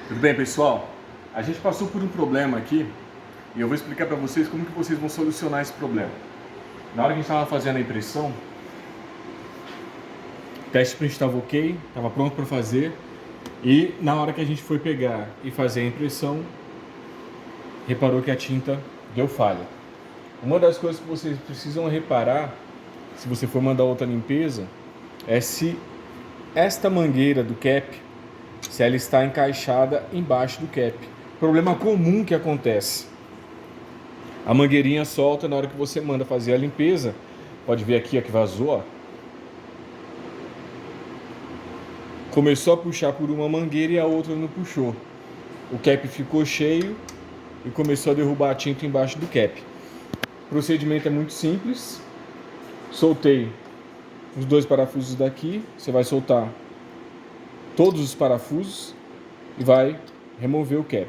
Tudo bem, pessoal? A gente passou por um problema aqui e eu vou explicar para vocês como que vocês vão solucionar esse problema. Na hora que a gente estava fazendo a impressão, o teste print estava ok, estava pronto para fazer, e na hora que a gente foi pegar e fazer a impressão, reparou que a tinta deu falha. Uma das coisas que vocês precisam reparar, se você for mandar outra limpeza, é se esta mangueira do cap, se ela está encaixada embaixo do cap. Problema comum que acontece: a mangueirinha solta na hora que você manda fazer a limpeza. Pode ver aqui, ó, que vazou, ó. Começou a puxar por uma mangueira e a outra não puxou. O cap ficou cheio e começou a derrubar a tinta embaixo do cap. O procedimento é muito simples. Soltei os dois parafusos daqui. Você vai soltar todos os parafusos e vai remover o cap.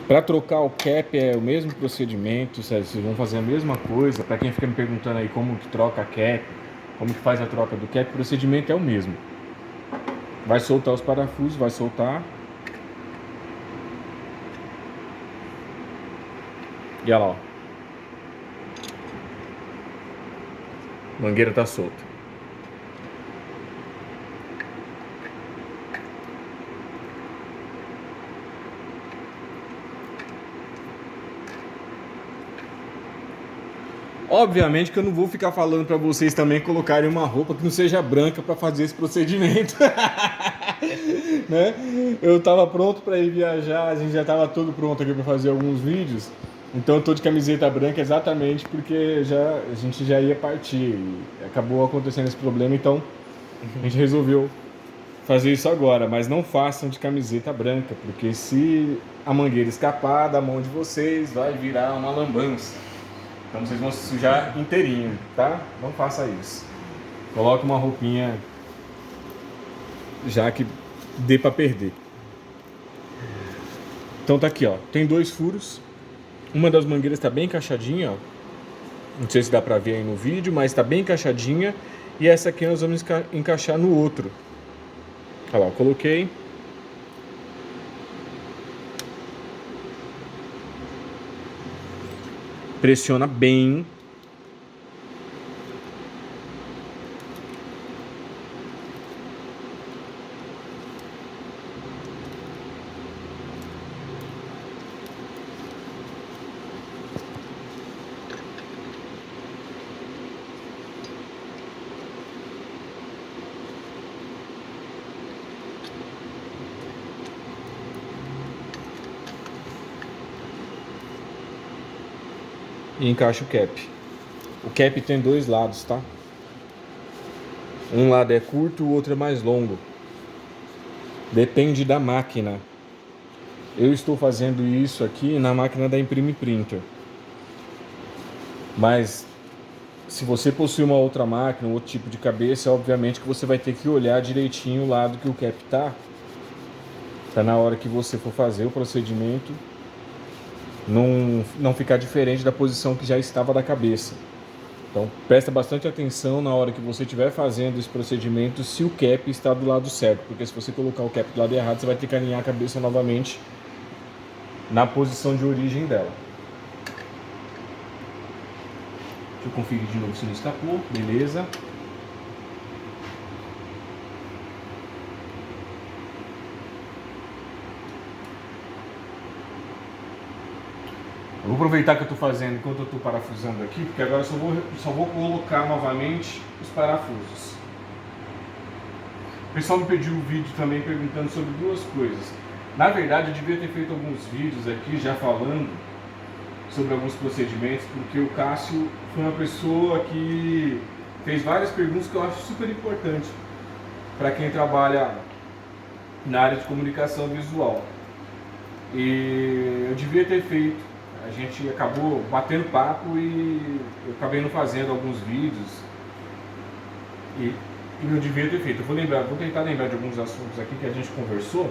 Para trocar o cap é o mesmo procedimento, vocês vão fazer a mesma coisa. Para quem fica me perguntando aí como que troca a cap, como que faz a troca do cap, o procedimento é o mesmo. Vai soltar os parafusos, vai soltar. E olha lá, ó. A mangueira tá solta. Obviamente que eu não vou ficar falando para vocês também colocarem uma roupa que não seja branca para fazer esse procedimento. Né? Eu estava pronto para ir viajar, a gente já estava todo pronto aqui para fazer alguns vídeos. Então eu tô de camiseta branca exatamente porque a gente já ia partir. E acabou acontecendo esse problema, então a gente resolveu fazer isso agora. Mas não façam de camiseta branca, porque se a mangueira escapar da mão de vocês, vai virar uma lambança. Então vocês vão se sujar inteirinho, tá? Não faça isso. Coloque uma roupinha já que dê para perder. Então tá aqui, ó. Tem dois furos. Uma das mangueiras está bem encaixadinha, ó. Não sei se dá para ver aí no vídeo, mas está bem encaixadinha. E essa aqui nós vamos encaixar no outro. Olha lá, eu coloquei. Pressiona bem. E encaixa o cap. O cap tem dois lados, tá? Um lado é curto, o outro é mais longo. Depende da máquina. Eu estou fazendo isso aqui na máquina da Imprime Printer. Mas se você possui uma outra máquina, outro tipo de cabeça, obviamente que você vai ter que olhar direitinho o lado que o cap tá. Pra na hora que você for fazer o procedimento não ficar diferente da posição que já estava da cabeça. Então presta bastante atenção na hora que você estiver fazendo esse procedimento se o cap está do lado certo, porque se você colocar o cap do lado errado, você vai ter que alinhar a cabeça novamente na posição de origem dela. Deixa eu conferir de novo se não escapou, beleza. Eu vou aproveitar que eu estou fazendo enquanto eu estou parafusando aqui, porque agora eu só vou colocar novamente os parafusos. O pessoal me pediu um vídeo também perguntando sobre duas coisas. Na verdade, eu devia ter feito alguns vídeos aqui já falando sobre alguns procedimentos, porque o Cássio foi uma pessoa que fez várias perguntas que eu acho super importante para quem trabalha na área de comunicação visual. E eu devia ter feito. A gente acabou batendo papo e eu acabei não fazendo alguns vídeos e eu devia ter feito. Vou tentar lembrar de alguns assuntos aqui que a gente conversou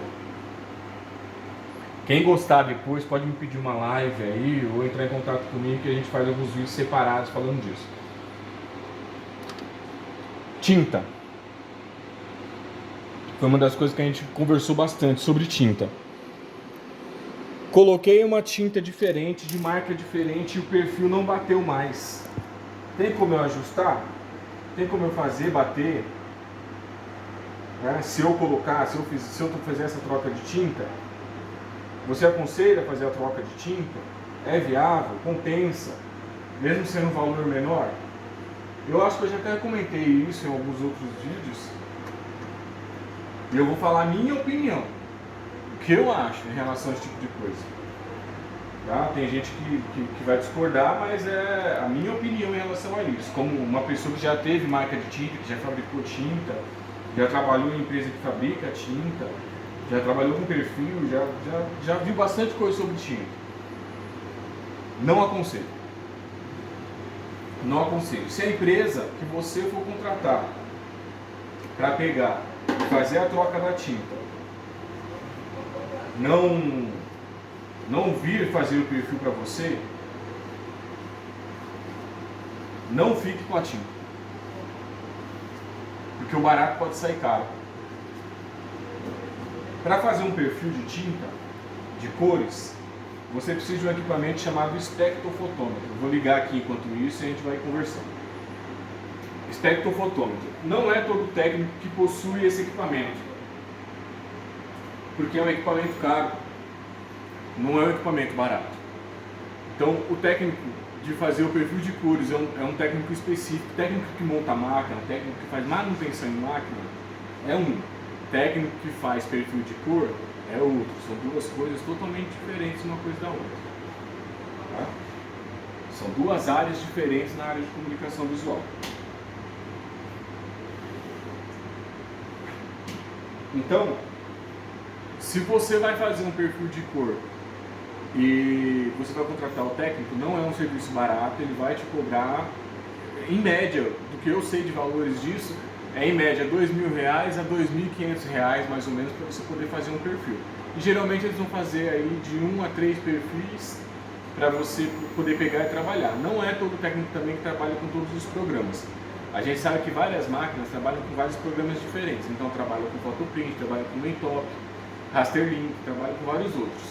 Quem gostar depois pode me pedir uma live aí ou entrar em contato comigo que a gente faz alguns vídeos separados falando disso. Tinta. Foi uma das coisas que a gente conversou bastante sobre tinta. Coloquei uma tinta diferente, de marca diferente, e o perfil não bateu mais. Tem como eu ajustar? Tem como eu fazer bater? Né? Se eu colocar, se eu fizer essa troca de tinta, você aconselha fazer a troca de tinta? É viável? Compensa? Mesmo sendo um valor menor? Eu acho que eu já até comentei isso em alguns outros vídeos. E eu vou falar a minha opinião. O que eu acho em relação a esse tipo de coisa. Tá? Tem gente que vai discordar, mas é a minha opinião em relação a isso. Como uma pessoa que já teve marca de tinta, que já fabricou tinta, já trabalhou em empresa que fabrica tinta, já trabalhou com perfil, já viu bastante coisa sobre tinta. Não aconselho. Não aconselho. Se a empresa que você for contratar para pegar e fazer a troca da tinta não vir fazer o perfil para você, não fique com a tinta. Porque o barato pode sair caro. Para fazer um perfil de tinta, de cores, você precisa de um equipamento chamado espectrofotômetro. Eu vou ligar aqui enquanto isso e a gente vai conversando. Espectrofotômetro. Não é todo técnico que possui esse equipamento. Porque é um equipamento caro. Não é um equipamento barato. Então, o técnico de fazer o perfil de cores é um técnico específico. O técnico que monta a máquina, o técnico que faz manutenção em máquina, é um. O técnico que faz perfil de cor é outro. São duas coisas totalmente diferentes uma coisa da outra. Tá? São duas áreas diferentes na área de comunicação visual. Então, se você vai fazer um perfil de cor e você vai contratar o técnico, não é um serviço barato, ele vai te cobrar, em média, do que eu sei de valores disso, é em média R$2.000 a R$2.500 mais ou menos para você poder fazer um perfil. E geralmente eles vão fazer aí de 1 a 3 perfis para você poder pegar e trabalhar. Não é todo técnico também que trabalha com todos os programas. A gente sabe que várias máquinas trabalham com vários programas diferentes, então trabalha com Photoprint, trabalha com Maintop, Rasterlink, trabalha com vários outros.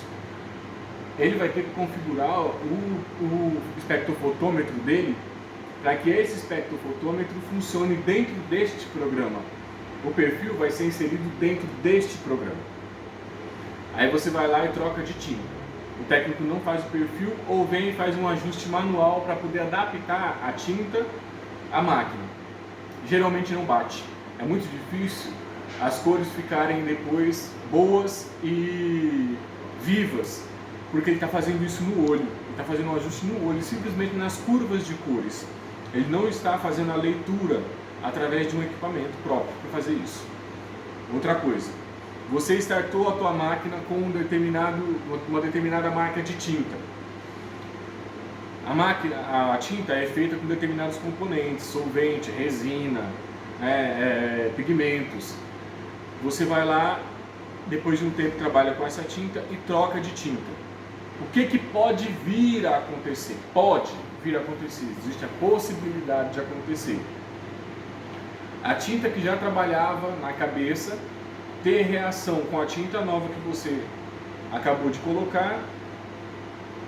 Ele vai ter que configurar o espectrofotômetro dele para que esse espectrofotômetro funcione dentro deste programa. O perfil vai ser inserido dentro deste programa. Aí você vai lá e troca de tinta. O técnico não faz o perfil ou vem e faz um ajuste manual para poder adaptar a tinta à máquina. Geralmente não bate. É muito difícil as cores ficarem depois boas e vivas, porque ele está fazendo isso no olho. Ele está fazendo um ajuste no olho, simplesmente nas curvas de cores. Ele não está fazendo a leitura através de um equipamento próprio para fazer isso. Outra coisa, você startou a tua máquina com uma determinada marca de tinta. A tinta é feita com determinados componentes, solvente, resina, pigmentos. Você vai lá, depois de um tempo trabalha com essa tinta e troca de tinta. O que pode vir a acontecer? Pode vir a acontecer, existe a possibilidade de acontecer. A tinta que já trabalhava na cabeça ter reação com a tinta nova que você acabou de colocar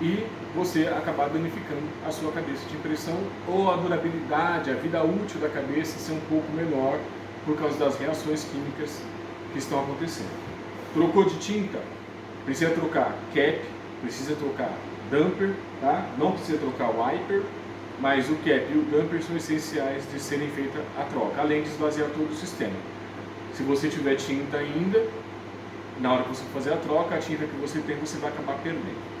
e você acabar danificando a sua cabeça de impressão, ou a durabilidade, a vida útil da cabeça ser um pouco menor por causa das reações químicas que estão acontecendo. Trocou de tinta, precisa trocar cap, precisa trocar damper, tá? Não precisa trocar wiper, mas o cap e o damper são essenciais de serem feita a troca, além de esvaziar todo o sistema. Se você tiver tinta ainda, na hora que você fazer a troca, a tinta que você tem você vai acabar perdendo.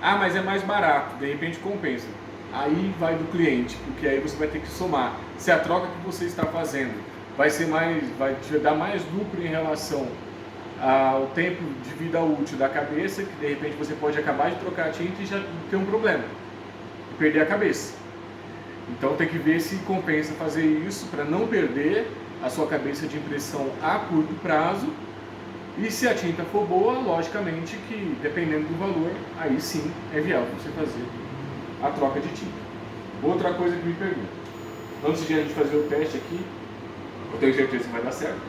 Ah, mas é mais barato, de repente compensa. Aí vai do cliente, porque aí você vai ter que somar. Se a troca que você está fazendo vai te dar mais lucro em relação ao tempo de vida útil da cabeça, que de repente você pode acabar de trocar a tinta e já ter um problema, e perder a cabeça. Então tem que ver se compensa fazer isso para não perder a sua cabeça de impressão a curto prazo E se a tinta for boa, logicamente que, dependendo do valor, aí sim é viável você fazer a troca de tinta. Outra coisa que me perguntam, antes de a gente fazer o teste aqui, eu tenho certeza que vai dar certo,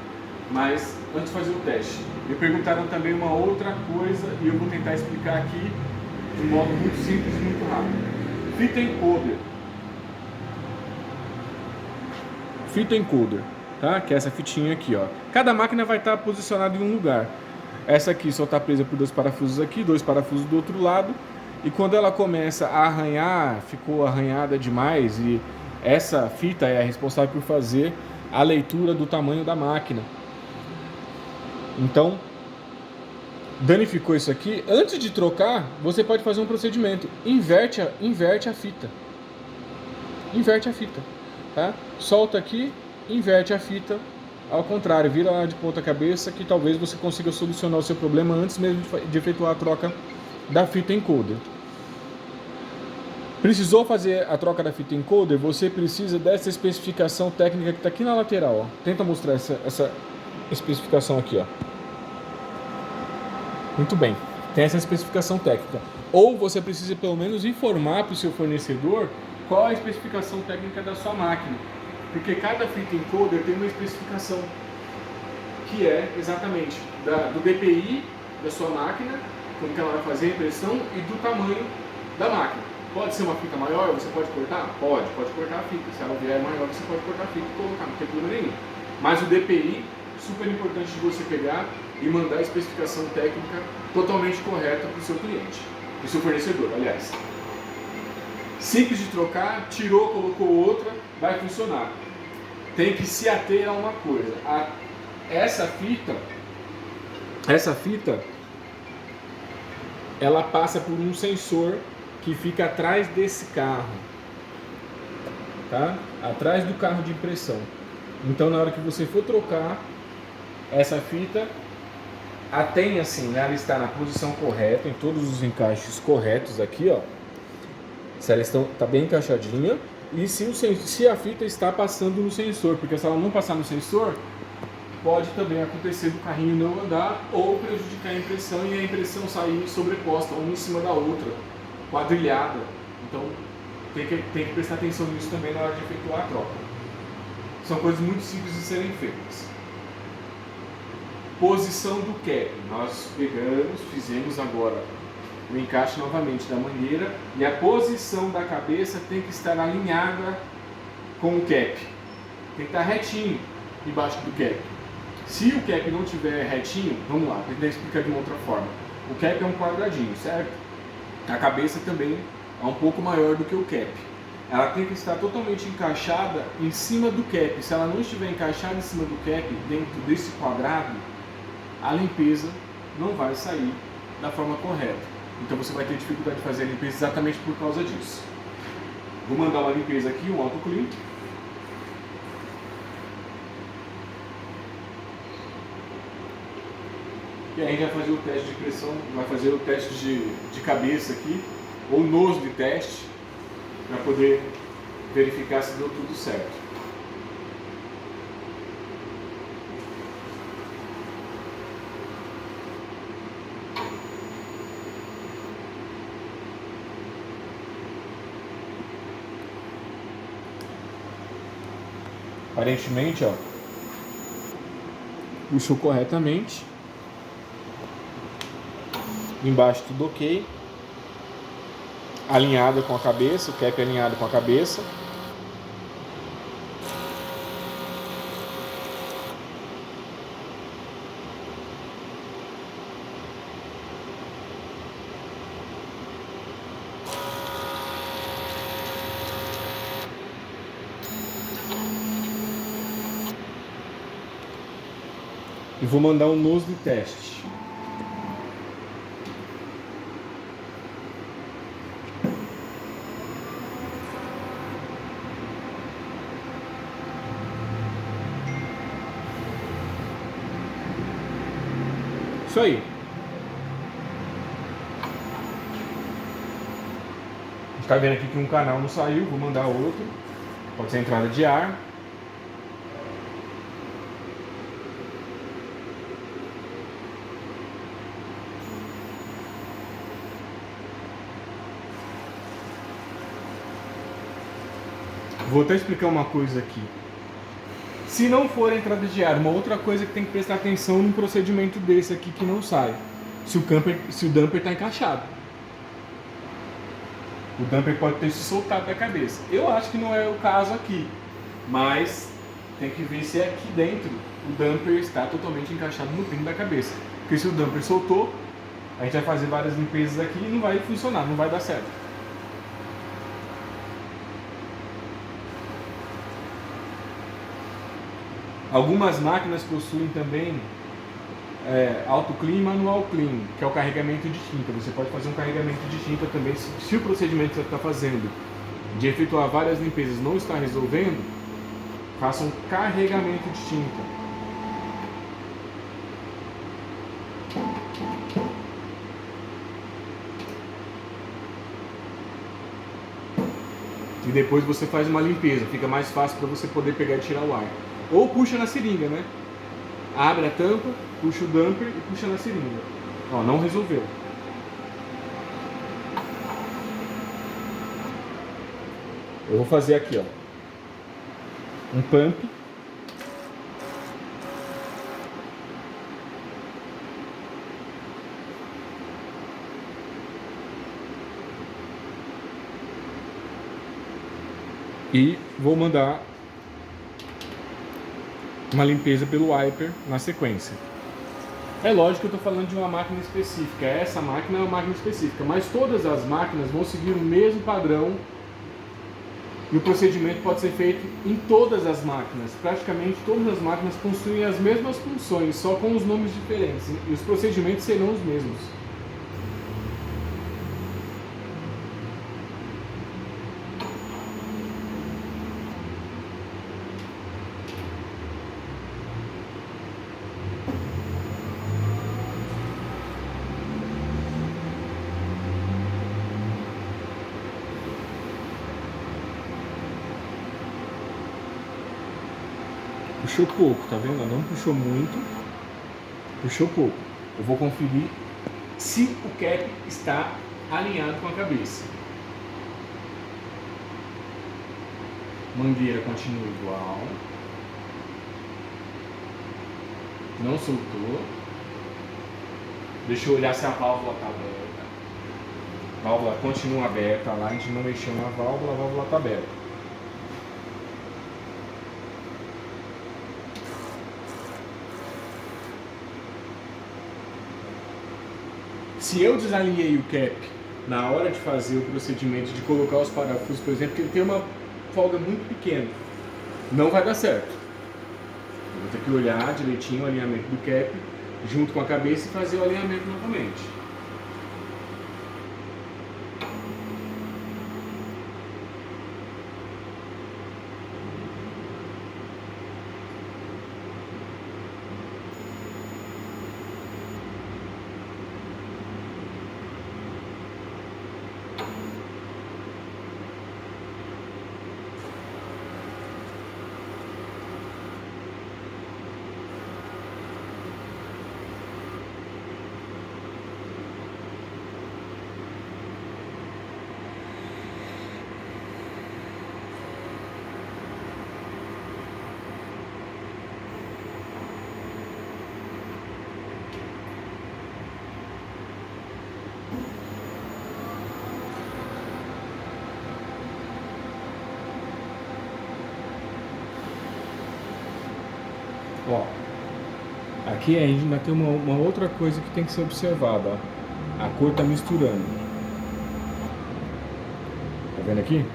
mas antes de fazer o teste, me perguntaram também uma outra coisa e eu vou tentar explicar aqui de um modo muito simples e muito rápido. Fita encoder. Fita encoder, tá? Que é essa fitinha aqui, ó. Cada máquina vai estar posicionada em um lugar. Essa aqui só está presa por 2 parafusos aqui, 2 parafusos do outro lado. E quando ela começa a arranhar, ficou arranhada demais, e essa fita é a responsável por fazer a leitura do tamanho da máquina. Então, danificou isso aqui, antes de trocar, você pode fazer um procedimento. Inverte a fita. Inverte a fita, tá? Solta aqui, inverte a fita ao contrário, vira ela de ponta cabeça, que talvez você consiga solucionar o seu problema antes mesmo de efetuar a troca da fita encoder. Precisou fazer a troca da fita encoder, você precisa dessa especificação técnica que está aqui na lateral, ó. Tenta mostrar essa especificação aqui, ó. Muito bem, tem essa especificação técnica. Ou você precisa pelo menos informar para o seu fornecedor qual a especificação técnica da sua máquina. Porque cada fita encoder tem uma especificação que é exatamente do DPI da sua máquina, como que ela vai fazer a impressão e do tamanho da máquina. Pode ser uma fita maior, você pode cortar? Pode cortar a fita. Se ela vier maior, você pode cortar a fita e colocar, não tem problema nenhum. Mas o DPI, super importante de você pegar e mandar a especificação técnica totalmente correta para o seu cliente, para o seu fornecedor, aliás. Simples de trocar, tirou, colocou outra, vai funcionar. Tem que se ater a uma coisa. Essa fita, ela passa por um sensor que fica atrás desse carro, tá? Atrás do carro de impressão. Então, na hora que você for trocar essa fita, atenha assim, né? Ela está na posição correta, em todos os encaixes corretos aqui, ó. Se ela está bem encaixadinha e se a fita está passando no sensor, porque se ela não passar no sensor, pode também acontecer do carrinho não andar ou prejudicar a impressão e a impressão sair sobreposta, uma em cima da outra, quadrilhada. Então tem que prestar atenção nisso também na hora de efetuar a troca. São coisas muito simples de serem feitas. Posição do cap. Nós fizemos agora o encaixe novamente da mangueira e a posição da cabeça tem que estar alinhada com o cap. Tem que estar retinho embaixo do cap. Se o cap não estiver retinho, vamos lá, vou tentar explicar de uma outra forma. O cap é um quadradinho, certo? A cabeça também é um pouco maior do que o cap. Ela tem que estar totalmente encaixada em cima do cap. Se ela não estiver encaixada em cima do cap, dentro desse quadrado, a limpeza não vai sair da forma correta. Então você vai ter dificuldade de fazer a limpeza exatamente por causa disso. Vou mandar uma limpeza aqui, um autoclean. E aí a gente vai fazer o teste de pressão, vai fazer o teste de cabeça aqui, ou nose de teste, para poder verificar se deu tudo certo. Aparentemente, ó, puxou corretamente. Embaixo tudo ok. Alinhada com a cabeça, o cap alinhado com a cabeça. E vou mandar um nose de teste. Isso aí. A gente tá vendo aqui que um canal não saiu, vou mandar outro. Pode ser entrada de ar. Vou até explicar uma coisa aqui. Se não for entrada de ar, uma outra coisa que tem que prestar atenção num procedimento desse aqui que não sai. Se o dumper está encaixado. O dumper pode ter se soltado da cabeça. Eu acho que não é o caso aqui, mas tem que ver se aqui dentro o dumper está totalmente encaixado no pino da cabeça. Porque se o dumper soltou, a gente vai fazer várias limpezas aqui e não vai funcionar, não vai dar certo. Algumas máquinas possuem também auto clean e manual clean, que é o carregamento de tinta. Você pode fazer um carregamento de tinta também. Se o procedimento que você está fazendo de efetuar várias limpezas não está resolvendo, faça um carregamento de tinta. E depois você faz uma limpeza, fica mais fácil para você poder pegar e tirar o ar. Ou puxa na seringa, né? Abre a tampa, puxa o dumper e puxa na seringa. Ó, não resolveu. Eu vou fazer aqui, ó, um pump. E vou mandar uma limpeza pelo wiper na sequência. É lógico que eu estou falando de uma máquina específica. Essa máquina é uma máquina específica, mas todas as máquinas vão seguir o mesmo padrão e o procedimento pode ser feito em todas as máquinas. Praticamente todas as máquinas possuem as mesmas funções, só com os nomes diferentes, e os procedimentos serão os mesmos. Puxou pouco, tá vendo? Não puxou muito, puxou pouco. Eu vou conferir se o cap está alinhado com a cabeça. Mangueira continua igual. Não soltou. Deixa eu olhar se a válvula está aberta. A válvula continua aberta lá, a gente não mexeu na válvula, a válvula está aberta. Se eu desalinhei o cap na hora de fazer o procedimento de colocar os parafusos, por exemplo, que ele tem uma folga muito pequena, não vai dar certo. Eu vou ter que olhar direitinho o alinhamento do cap junto com a cabeça e fazer o alinhamento novamente. Ó, aqui a gente ainda tem uma outra coisa que tem que ser observada, ó. A cor tá misturando. Tá vendo aqui?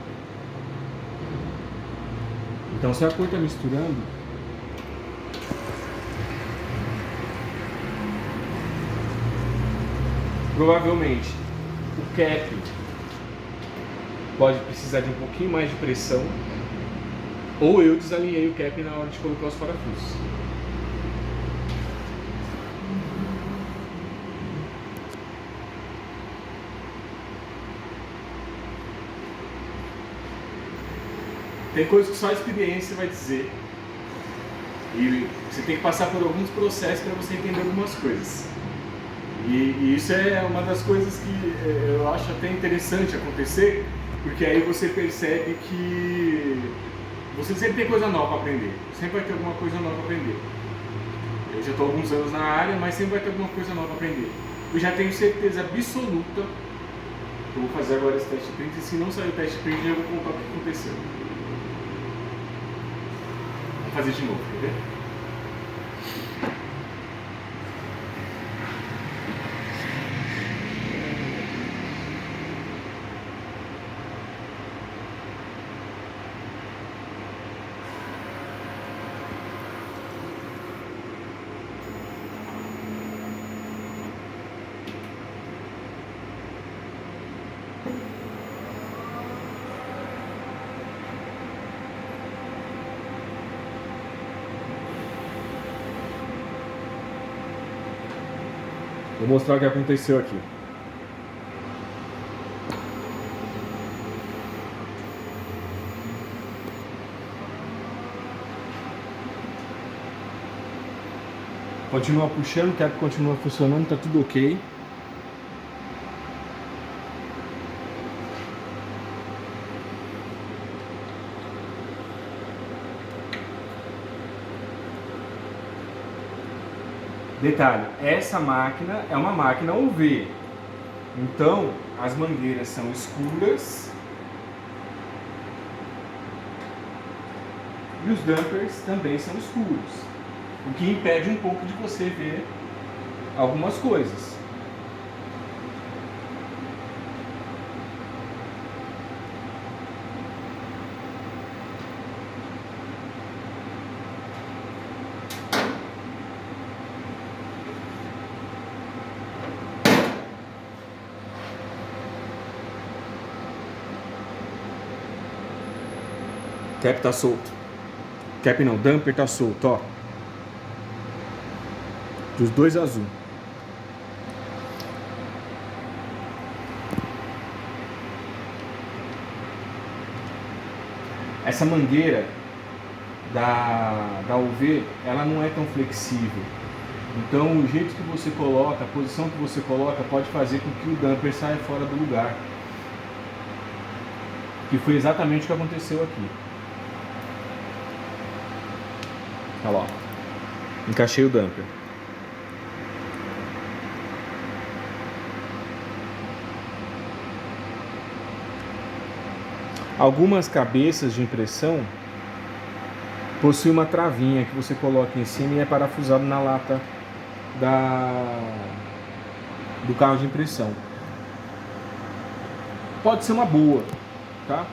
Então se a cor tá misturando, provavelmente o cap pode precisar de um pouquinho mais de pressão, ou eu desalinhei o cap na hora de colocar os parafusos. Tem coisas que só a experiência vai dizer. E você tem que passar por alguns processos para você entender algumas coisas. E isso é uma das coisas que eu acho até interessante acontecer, porque aí você percebe que Você sempre tem coisa nova para aprender. Sempre vai ter alguma coisa nova para aprender. Eu já estou há alguns anos na área, mas sempre vai ter alguma coisa nova para aprender. Eu já tenho certeza absoluta que eu vou fazer agora esse teste print, e se não sair o teste print, eu vou contar o que aconteceu. Vamos fazer de novo, quer ver? Vou mostrar o que aconteceu aqui. Continua puxando, o cap continua funcionando, tá tudo ok. Detalhe, essa máquina é uma máquina UV, então as mangueiras são escuras e os dampers também são escuros, o que impede um pouco de você ver algumas coisas. Cap tá solto. Cap não, damper tá solto, ó. Dos dois azul. Essa mangueira da UV, ela não é tão flexível. Então o jeito que você coloca, a posição que você coloca pode fazer com que o damper saia fora do lugar. Que foi exatamente o que aconteceu aqui. Olha lá, encaixei o damper. Algumas cabeças de impressão possuem uma travinha que você coloca em cima e é parafusado na lata do carro de impressão. Pode ser uma boa, tá?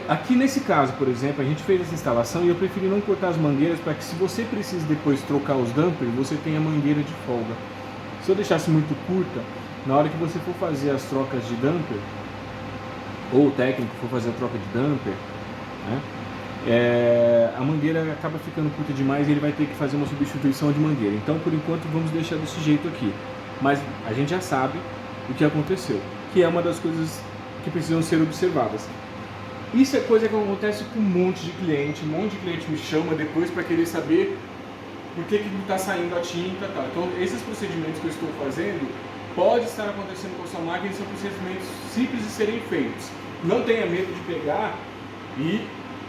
Aqui nesse caso, por exemplo, a gente fez essa instalação e eu preferi não cortar as mangueiras para que, se você precisa depois trocar os dampers, você tenha mangueira de folga. Se eu deixasse muito curta, na hora que você for fazer as trocas de damper, ou o técnico for fazer a troca de damper, né, a mangueira acaba ficando curta demais e ele vai ter que fazer uma substituição de mangueira. Então, por enquanto, vamos deixar desse jeito aqui. Mas a gente já sabe o que aconteceu, que é uma das coisas que precisam ser observadas. Isso é coisa que acontece com um monte de cliente. Um monte de cliente me chama depois para querer saber por que não está saindo a tinta, tá? Então, esses procedimentos que eu estou fazendo pode estar acontecendo com a sua máquina, e são procedimentos simples de serem feitos. Não tenha medo de pegar e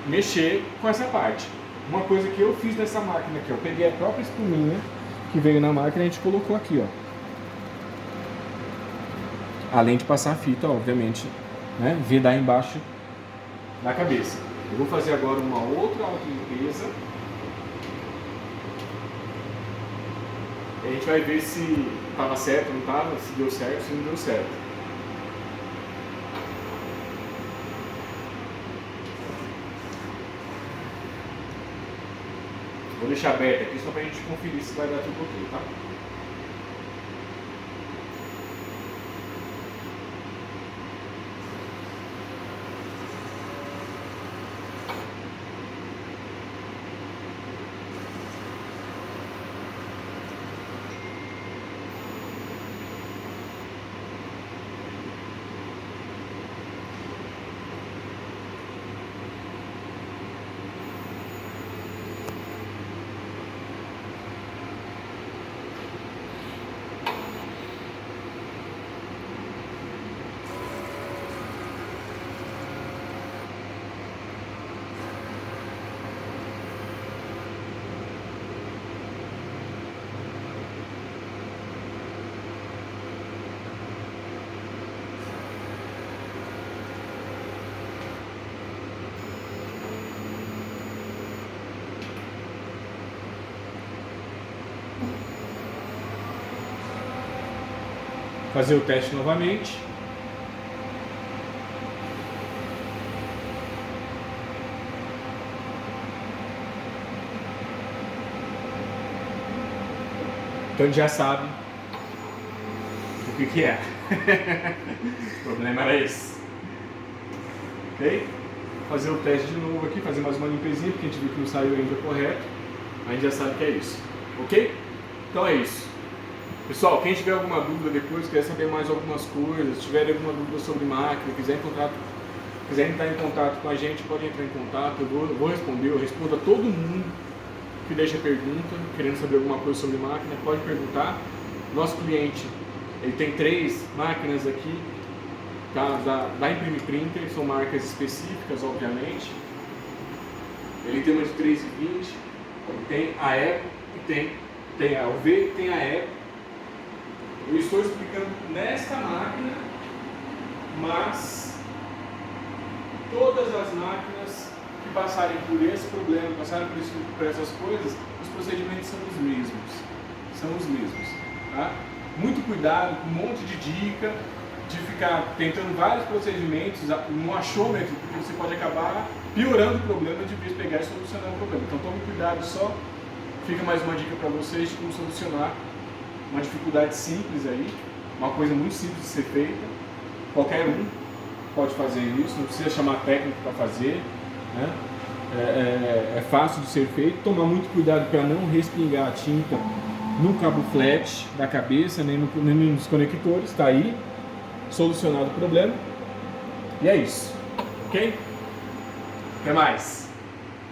mexer com essa parte. Uma coisa que eu fiz nessa máquina aqui, eu peguei a própria espuminha que veio na máquina e a gente colocou aqui, ó. Além de passar a fita, obviamente, né, vedar embaixo da cabeça. Eu vou fazer agora uma outra limpeza. A gente vai ver se estava certo, não estava, se deu certo, se não deu certo. Vou deixar aberto aqui só para a gente conferir se vai dar tudo ok, tá? fazer o teste novamente. Então a gente já sabe o que é. O problema era esse. Ok? Fazer o teste de novo aqui, fazer mais uma limpezinha, porque a gente viu que não saiu ainda correto. A gente já sabe que é isso. Ok? Então é isso. Pessoal, quem tiver alguma dúvida depois, quer saber mais algumas coisas, tiver alguma dúvida sobre máquina, quiser entrar em contato com a gente, pode entrar em contato, eu vou responder, eu respondo a todo mundo que deixa pergunta, querendo saber alguma coisa sobre máquina, pode perguntar. Nosso cliente, ele tem 3 máquinas aqui, tá, da Imprime Printer, são marcas específicas, obviamente. Ele tem uma de 3,20, tem a Eco, e tem a UV e tem a Eco. Eu estou explicando nesta máquina, mas todas as máquinas que passarem por esse problema, passarem por essas coisas, os procedimentos são os mesmos. São os mesmos. Tá? Muito cuidado com um monte de dica, de ficar tentando vários procedimentos no achômetro, porque você pode acabar piorando o problema de vez pegar e solucionar o problema. Então tome cuidado só. Fica mais uma dica para vocês de como solucionar uma dificuldade simples aí, uma coisa muito simples de ser feita. Qualquer um pode fazer isso, não precisa chamar técnico para fazer, né? É fácil de ser feito. Tomar muito cuidado para não respingar a tinta no cabo flat da cabeça, nem nos conectores. Está aí, solucionado o problema. E é isso, ok? Até mais!